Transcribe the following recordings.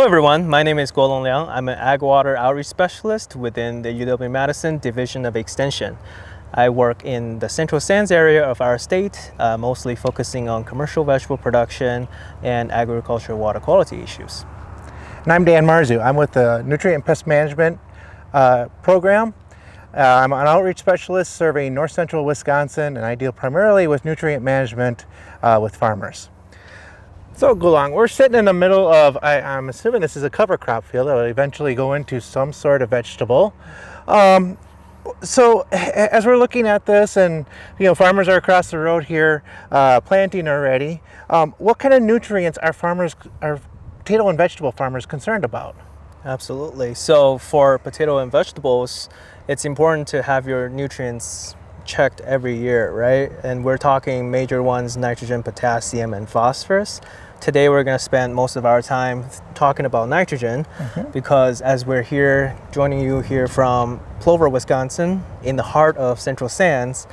everyone, my name is Guolong Liang. I'm an ag water outreach specialist within the UW-Madison Division of Extension. I work in the Central Sands area of our state, mostly focusing on commercial vegetable production and agricultural water quality issues. And I'm Dan Marzu. I'm with the Nutrient and Pest Management program. I'm an outreach specialist serving north central Wisconsin, and I deal primarily with nutrient management with farmers. So Guolong, we're sitting in the middle of, I'm assuming this is a cover crop field that will eventually go into some sort of vegetable. So as we're looking at this, and farmers are across the road here planting already, what kind of nutrients are potato and vegetable farmers concerned about? Absolutely. So for potato and vegetables, it's important to have your nutrients checked every year, right? And we're talking major ones: nitrogen, potassium, and phosphorus. Today we're going to spend most of our time talking about nitrogen because as we're here, joining you here from Plover, Wisconsin, in the heart of Central Sands,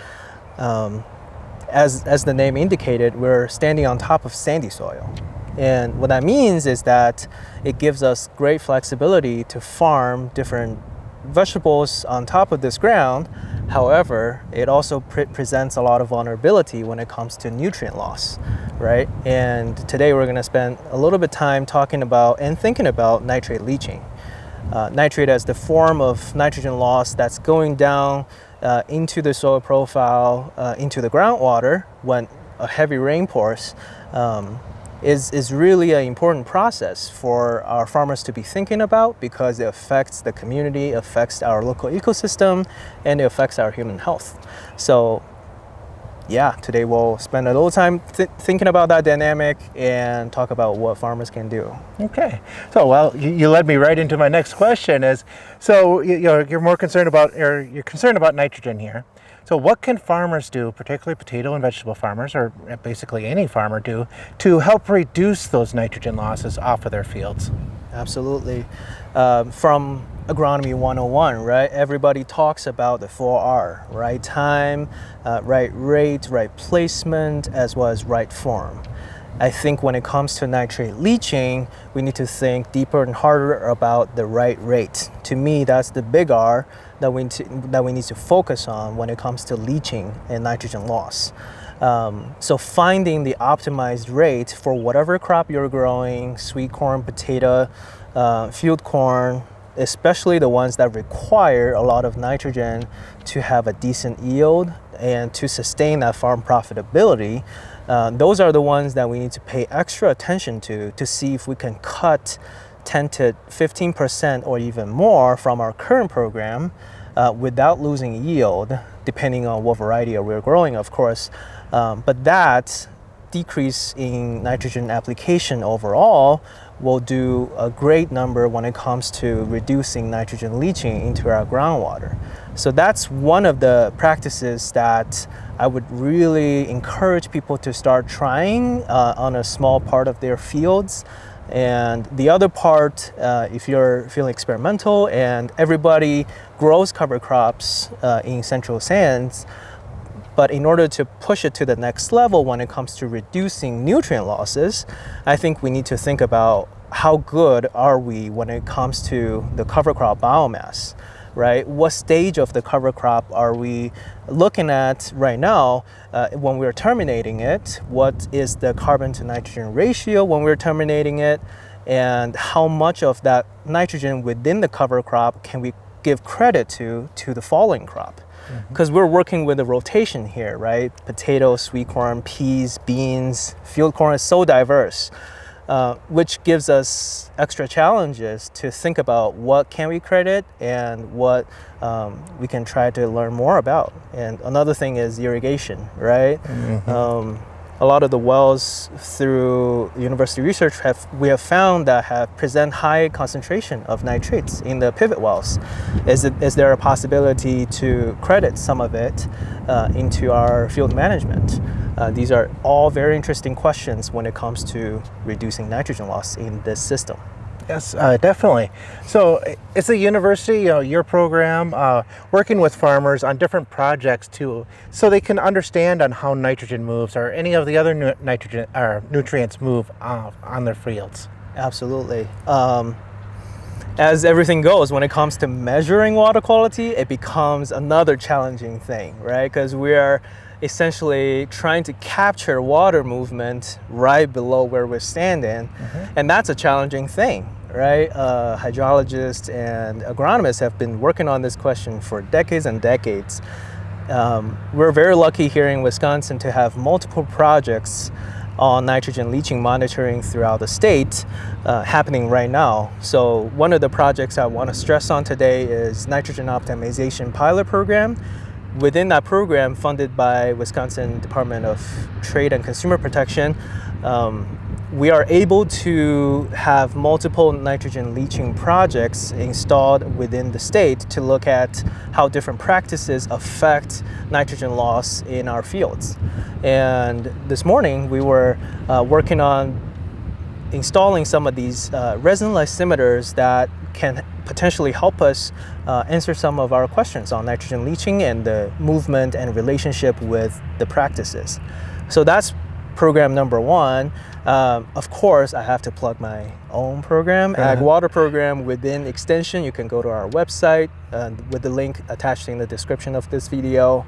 as the name indicated, we're standing on top of sandy soil. And what that means is that it gives us great flexibility to farm different vegetables on top of this ground. However, it also presents a lot of vulnerability when it comes to nutrient loss, right? And today we're going to spend a little bit of time talking about and thinking about nitrate leaching. Nitrate as the form of nitrogen loss that's going down into the soil profile, into the groundwater when a heavy rain pours, is really an important process for our farmers to be thinking about because it affects the community, affects our local ecosystem, and it affects our human health. So yeah, today we'll spend a little time thinking about that dynamic and talk about what farmers can do. Okay, so well, you led me right into my next question. So you're more concerned about, or you're concerned about nitrogen here. So what can farmers do, particularly potato and vegetable farmers, or basically any farmer do, to help reduce those nitrogen losses off of their fields? Absolutely. From Agronomy 101, right? Everybody talks about the 4R, right time, right rate, right placement, as well as right form. I think when it comes to nitrate leaching, we need to think deeper and harder about the right rate. To me, that's the big R that we need to focus on when it comes to leaching and nitrogen loss. So finding the optimized rate for whatever crop you're growing, sweet corn, potato, field corn, especially the ones that require a lot of nitrogen to have a decent yield and to sustain that farm profitability, those are the ones that we need to pay extra attention to see if we can cut 10 to 15% or even more from our current program without losing yield, depending on what variety we're growing, of course. But that decrease in nitrogen application overall will do a great number when it comes to reducing nitrogen leaching into our groundwater. So that's one of the practices that I would really encourage people to start trying on a small part of their fields. And the other part, if you're feeling experimental, and everybody grows cover crops in Central Sands, but in order to push it to the next level when it comes to reducing nutrient losses, I think we need to think about how good are we when it comes to the cover crop biomass, right? What stage of the cover crop are we looking at right now when we're terminating it? What is the carbon to nitrogen ratio when we're terminating it? And how much of that nitrogen within the cover crop can we give credit to the following crop? Because we're working with a rotation here, right? Potatoes, sweet corn, peas, beans, field corn is so diverse, which gives us extra challenges to think about what can we credit and what we can try to learn more about. And another thing is irrigation, right? A lot of the wells through university research we have found that present high concentration of nitrates in the pivot wells. Is there a possibility to credit some of it into our field management? These are all very interesting questions when it comes to reducing nitrogen loss in this system. Yes, definitely. So it's a university, your program, working with farmers on different projects so they can understand on how nitrogen moves or any of the other nitrogen or nutrients move on their fields. Absolutely. As everything goes, when it comes to measuring water quality, it becomes another challenging thing, right? Because we are essentially trying to capture water movement right below where we're standing, and that's a challenging thing, right? Hydrologists and agronomists have been working on this question for decades and decades. We're very lucky here in Wisconsin to have multiple projects on nitrogen leaching monitoring throughout the state happening right now. So one of the projects I want to stress on today is nitrogen optimization pilot program. Within that program, funded by Wisconsin Department of Trade and Consumer Protection, we are able to have multiple nitrogen leaching projects installed within the state to look at how different practices affect nitrogen loss in our fields. And this morning we were working on installing some of these resin lysimeters that can potentially help us answer some of our questions on nitrogen leaching and the movement and relationship with the practices. So that's program number one. Of course, I have to plug my own program, Ag Water program within Extension. You can go to our website with the link attached in the description of this video.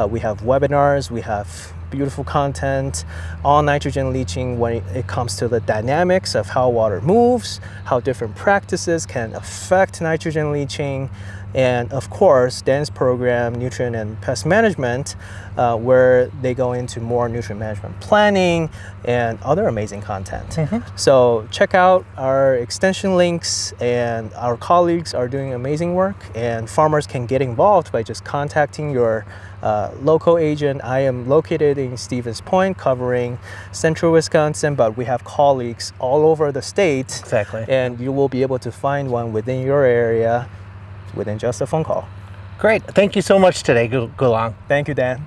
We have webinars, we have beautiful content on nitrogen leaching when it comes to the dynamics of how water moves, how different practices can affect nitrogen leaching, and of course, Dan's program, Nutrient and Pest Management, where they go into more nutrient management planning and other amazing content. So check out our extension links, and our colleagues are doing amazing work, and farmers can get involved by just contacting your local agent. I am located in Stevens Point, covering central Wisconsin, but we have colleagues all over the state. Exactly. And you will be able to find one within your area within just a phone call. Great. Thank you so much today, Gulong. Thank you, Dan.